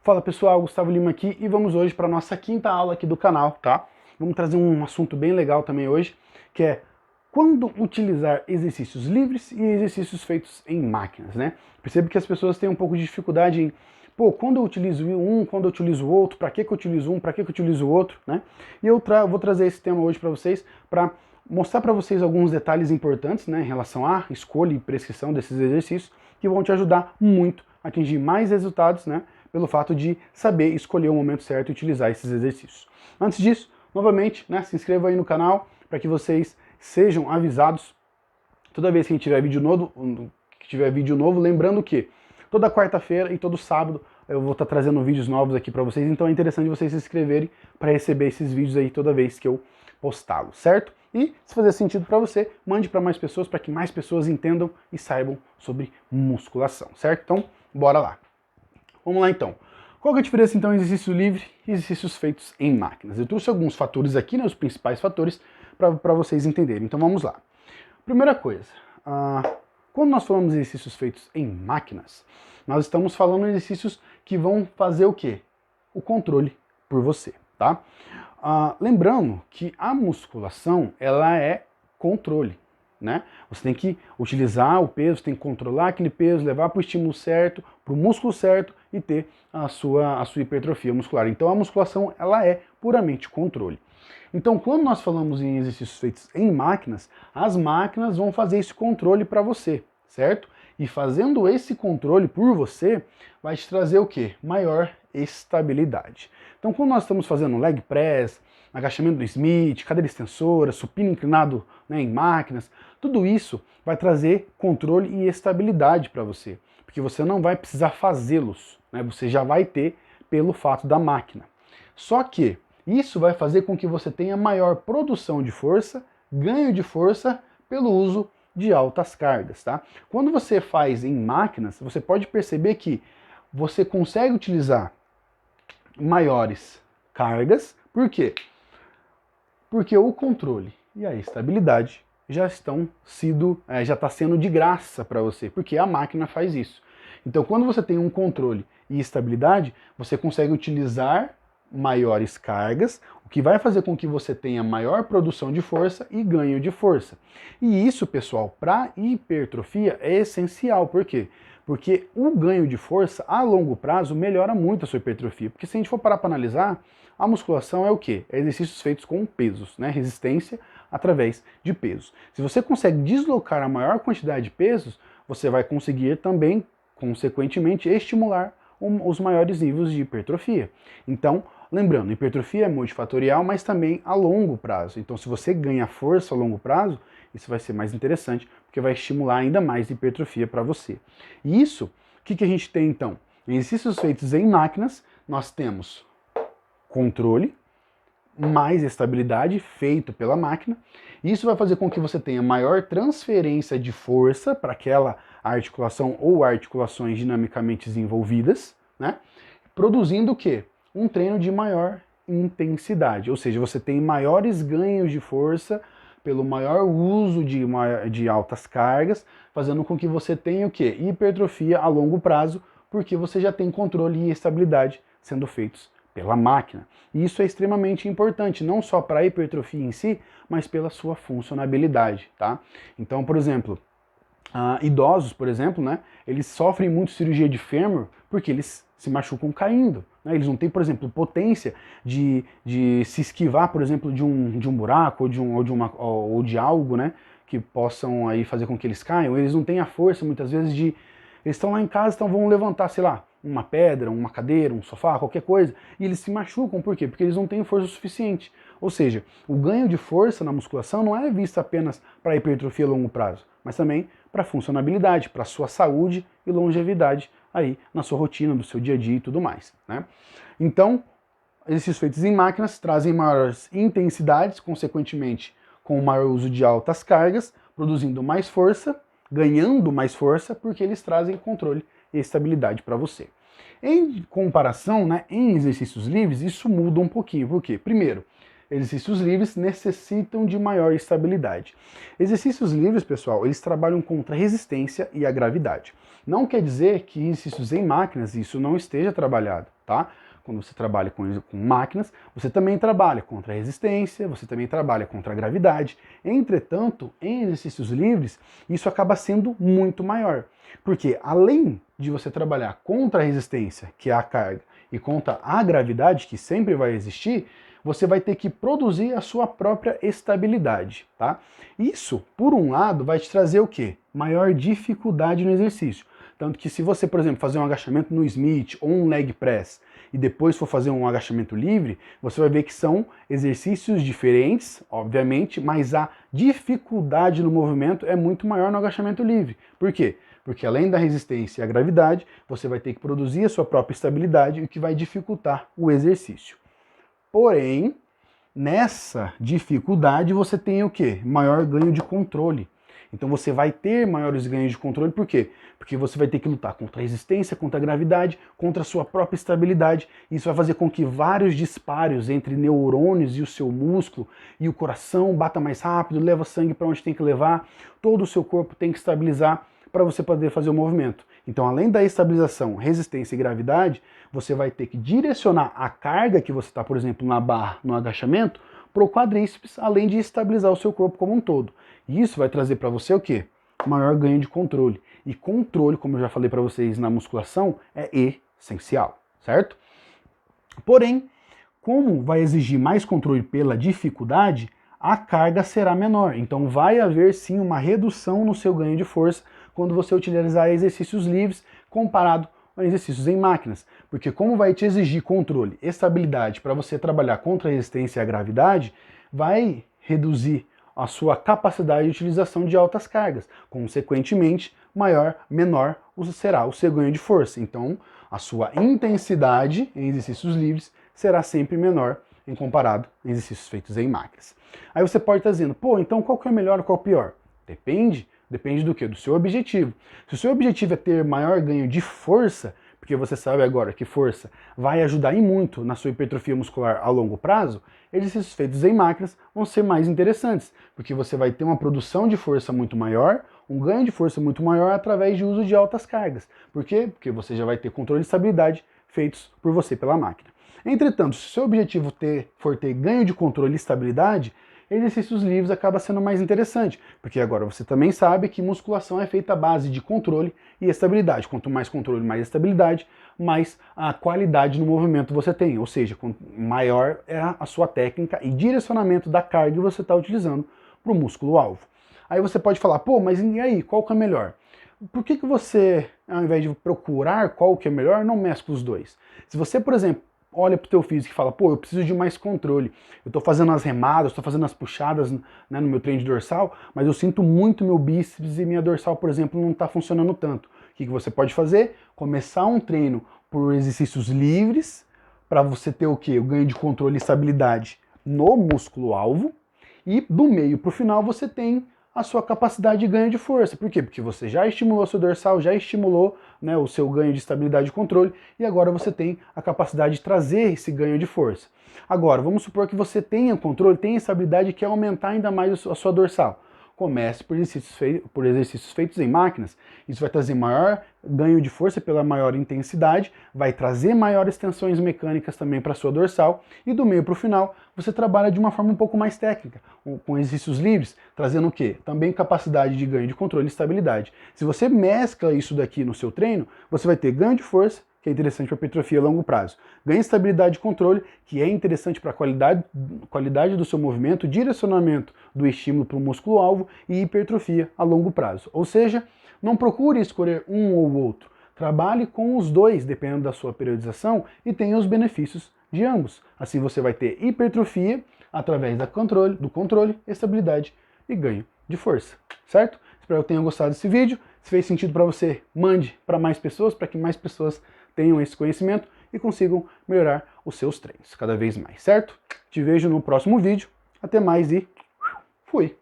Fala pessoal, Gustavo Lima aqui e vamos hoje para a nossa quinta aula aqui do canal, tá? Vamos trazer um assunto bem legal também hoje, que é quando utilizar exercícios livres e exercícios feitos em máquinas, né? Percebo que as pessoas têm um pouco de dificuldade em, pô, quando eu utilizo um, quando eu utilizo o outro, para que eu utilizo um, para que eu utilizo o outro, né? E eu vou trazer esse tema hoje para vocês, para mostrar para vocês alguns detalhes importantes, né, em relação à escolha e prescrição desses exercícios, que vão te ajudar muito a atingir mais resultados, né? Pelo fato de saber escolher o momento certo e utilizar esses exercícios. Antes disso, novamente, né, se inscreva aí no canal para que vocês sejam avisados toda vez que a gente tiver vídeo novo, lembrando que toda quarta-feira e todo sábado eu vou estar trazendo vídeos novos aqui para vocês, então é interessante vocês se inscreverem para receber esses vídeos aí toda vez que eu postá-los, certo? E se fazer sentido para você, mande para mais pessoas, para que mais pessoas entendam e saibam sobre musculação, certo? Então, bora lá. Vamos lá então. Qual que é a diferença então entre exercício livre e exercícios feitos em máquinas? Eu trouxe alguns fatores aqui, né, os principais fatores, para vocês entenderem. Então vamos lá. Primeira coisa, quando nós falamos de exercícios feitos em máquinas, nós estamos falando de exercícios que vão fazer o quê? O controle por você, tá? Lembrando que a musculação, ela é controle, né? Você tem que utilizar o peso, tem que controlar aquele peso, levar para o estímulo certo, para o músculo certo e ter a sua hipertrofia muscular. Então a musculação, ela é puramente controle. Então quando nós falamos em exercícios feitos em máquinas, as máquinas vão fazer esse controle para você, certo? E fazendo esse controle por você, vai te trazer o quê? Maior estabilidade. Então quando nós estamos fazendo leg press, agachamento do Smith, cadeira extensora, supino inclinado, né, em máquinas, tudo isso vai trazer controle e estabilidade para você, porque você não vai precisar fazê-los, né, você já vai ter pelo fato da máquina. Só que isso vai fazer com que você tenha maior produção de força, ganho de força pelo uso de altas cargas, tá? Quando você faz em máquinas, você pode perceber que você consegue utilizar maiores cargas. Por quê? Porque o controle e a estabilidade já está sendo de graça para você, porque a máquina faz isso. Então, quando você tem um controle e estabilidade, você consegue utilizar maiores cargas, o que vai fazer com que você tenha maior produção de força e ganho de força. E isso, pessoal, para hipertrofia é essencial. Por quê? Porque o ganho de força a longo prazo melhora muito a sua hipertrofia. Porque se a gente for parar para analisar, a musculação é o quê? É exercícios feitos com pesos, né? Resistência através de pesos. Se você consegue deslocar a maior quantidade de pesos, você vai conseguir também, consequentemente, estimular os maiores níveis de hipertrofia. Então, lembrando, hipertrofia é multifatorial, mas também a longo prazo. Então, se você ganha força a longo prazo, isso vai ser mais interessante, porque vai estimular ainda mais hipertrofia para você. E isso, o que a gente tem então? Em exercícios feitos em máquinas, nós temos controle, mais estabilidade feito pela máquina. Isso vai fazer com que você tenha maior transferência de força para aquela articulação ou articulações dinamicamente desenvolvidas, né? Produzindo o quê? Um treino de maior intensidade, ou seja, você tem maiores ganhos de força pelo maior uso de altas cargas, fazendo com que você tenha o quê? Hipertrofia a longo prazo, porque você já tem controle e estabilidade sendo feitos pela máquina. E isso é extremamente importante, não só para a hipertrofia em si, mas pela sua funcionabilidade, tá? Então, por exemplo, idosos, por exemplo, né, eles sofrem muito cirurgia de fêmur porque eles se machucam caindo, né? Eles não têm, por exemplo, potência de se esquivar, por exemplo, de um buraco ou de algo, né, que possam aí fazer com que eles caiam. Eles não têm a força, muitas vezes, eles estão lá em casa, então vão levantar, sei lá, uma pedra, uma cadeira, um sofá, qualquer coisa, e eles se machucam. Por quê? Porque eles não têm força suficiente. Ou seja, o ganho de força na musculação não é visto apenas para hipertrofia a longo prazo, mas também para funcionabilidade, para sua saúde e longevidade aí na sua rotina, do seu dia a dia e tudo mais, né? Então, exercícios feitos em máquinas trazem maiores intensidades, consequentemente com o maior uso de altas cargas, produzindo mais força, ganhando mais força, porque eles trazem controle e estabilidade para você. Em comparação, né, em exercícios livres, isso muda um pouquinho. Por quê? Primeiro, exercícios livres necessitam de maior estabilidade. Exercícios livres, pessoal, eles trabalham contra a resistência e a gravidade. Não quer dizer que exercícios em máquinas isso não esteja trabalhado, tá? Quando você trabalha com máquinas, você também trabalha contra a resistência, você também trabalha contra a gravidade. Entretanto, em exercícios livres, isso acaba sendo muito maior. Porque além de você trabalhar contra a resistência, que é a carga, e contra a gravidade, que sempre vai existir, você vai ter que produzir a sua própria estabilidade, tá? Isso, por um lado, vai te trazer o quê? Maior dificuldade no exercício. Tanto que se você, por exemplo, fazer um agachamento no Smith ou um leg press e depois for fazer um agachamento livre, você vai ver que são exercícios diferentes, obviamente, mas a dificuldade no movimento é muito maior no agachamento livre. Por quê? Porque além da resistência e a gravidade, você vai ter que produzir a sua própria estabilidade, o que vai dificultar o exercício. Porém, nessa dificuldade você tem o quê? Maior ganho de controle. Então você vai ter maiores ganhos de controle, por quê? Porque você vai ter que lutar contra a resistência, contra a gravidade, contra a sua própria estabilidade. Isso vai fazer com que vários disparos entre neurônios e o seu músculo e o coração bata mais rápido, leva sangue para onde tem que levar, todo o seu corpo tem que estabilizar para você poder fazer o movimento. Então, além da estabilização, resistência e gravidade, você vai ter que direcionar a carga que você está, por exemplo, na barra, no agachamento, para o quadríceps, além de estabilizar o seu corpo como um todo. E isso vai trazer para você o quê? Maior ganho de controle. E controle, como eu já falei para vocês na musculação, é essencial, certo? Porém, como vai exigir mais controle pela dificuldade, a carga será menor. Então vai haver sim uma redução no seu ganho de força quando você utilizar exercícios livres comparado a exercícios em máquinas. Porque como vai te exigir controle, estabilidade para você trabalhar contra a resistência e a gravidade, vai reduzir a sua capacidade de utilização de altas cargas. Consequentemente, menor será o seu ganho de força. Então, a sua intensidade em exercícios livres será sempre menor em comparado a exercícios feitos em máquinas. Aí você pode estar dizendo, pô, então qual que é melhor ou qual é o pior? Depende do quê? Do seu objetivo. Se o seu objetivo é ter maior ganho de força, porque você sabe agora que força vai ajudar e muito na sua hipertrofia muscular a longo prazo, exercícios feitos em máquinas vão ser mais interessantes, porque você vai ter uma produção de força muito maior, um ganho de força muito maior através de uso de altas cargas. Por quê? Porque você já vai ter controle e estabilidade feitos por você pela máquina. Entretanto, se o seu objetivo for ter ganho de controle e estabilidade, exercícios livres acaba sendo mais interessante, porque agora você também sabe que musculação é feita à base de controle e estabilidade. Quanto mais controle, mais estabilidade, mais a qualidade no movimento você tem, ou seja, quanto maior é a sua técnica e direcionamento da carga que você está utilizando para o músculo-alvo. Aí você pode falar, pô, mas e aí, qual que é melhor? Por que você, ao invés de procurar qual que é melhor, não mescla os dois? Se você, por exemplo, olha para o teu físico e fala, pô, eu preciso de mais controle. Eu estou fazendo as remadas, estou fazendo as puxadas, né, no meu treino de dorsal, mas eu sinto muito meu bíceps e minha dorsal, por exemplo, não está funcionando tanto. O que você pode fazer? Começar um treino por exercícios livres, para você ter o quê? O ganho de controle e estabilidade no músculo-alvo, e do meio para o final você tem a sua capacidade de ganho de força. Por quê? Porque você já estimulou seu dorsal, já estimulou, né, o seu ganho de estabilidade e controle, e agora você tem a capacidade de trazer esse ganho de força. Agora, vamos supor que você tenha controle, tenha estabilidade e quer aumentar ainda mais a sua dorsal. Comece por exercícios feitos em máquinas. Isso vai trazer maior ganho de força pela maior intensidade, vai trazer maiores tensões mecânicas também para a sua dorsal, e do meio para o final você trabalha de uma forma um pouco mais técnica, com exercícios livres, trazendo o quê? Também capacidade de ganho de controle e estabilidade. Se você mescla isso daqui no seu treino, você vai ter ganho de força, que é interessante para a hipertrofia a longo prazo. Ganho de estabilidade e controle, que é interessante para a qualidade do seu movimento, direcionamento do estímulo para o músculo-alvo e hipertrofia a longo prazo. Ou seja, não procure escolher um ou outro. Trabalhe com os dois, dependendo da sua periodização, e tenha os benefícios de ambos. Assim você vai ter hipertrofia através do controle, estabilidade e ganho de força, certo? Espero que tenham gostado desse vídeo. Se fez sentido para você, mande para mais pessoas, para que mais pessoas tenham esse conhecimento e consigam melhorar os seus treinos cada vez mais, certo? Te vejo no próximo vídeo. Até mais e fui!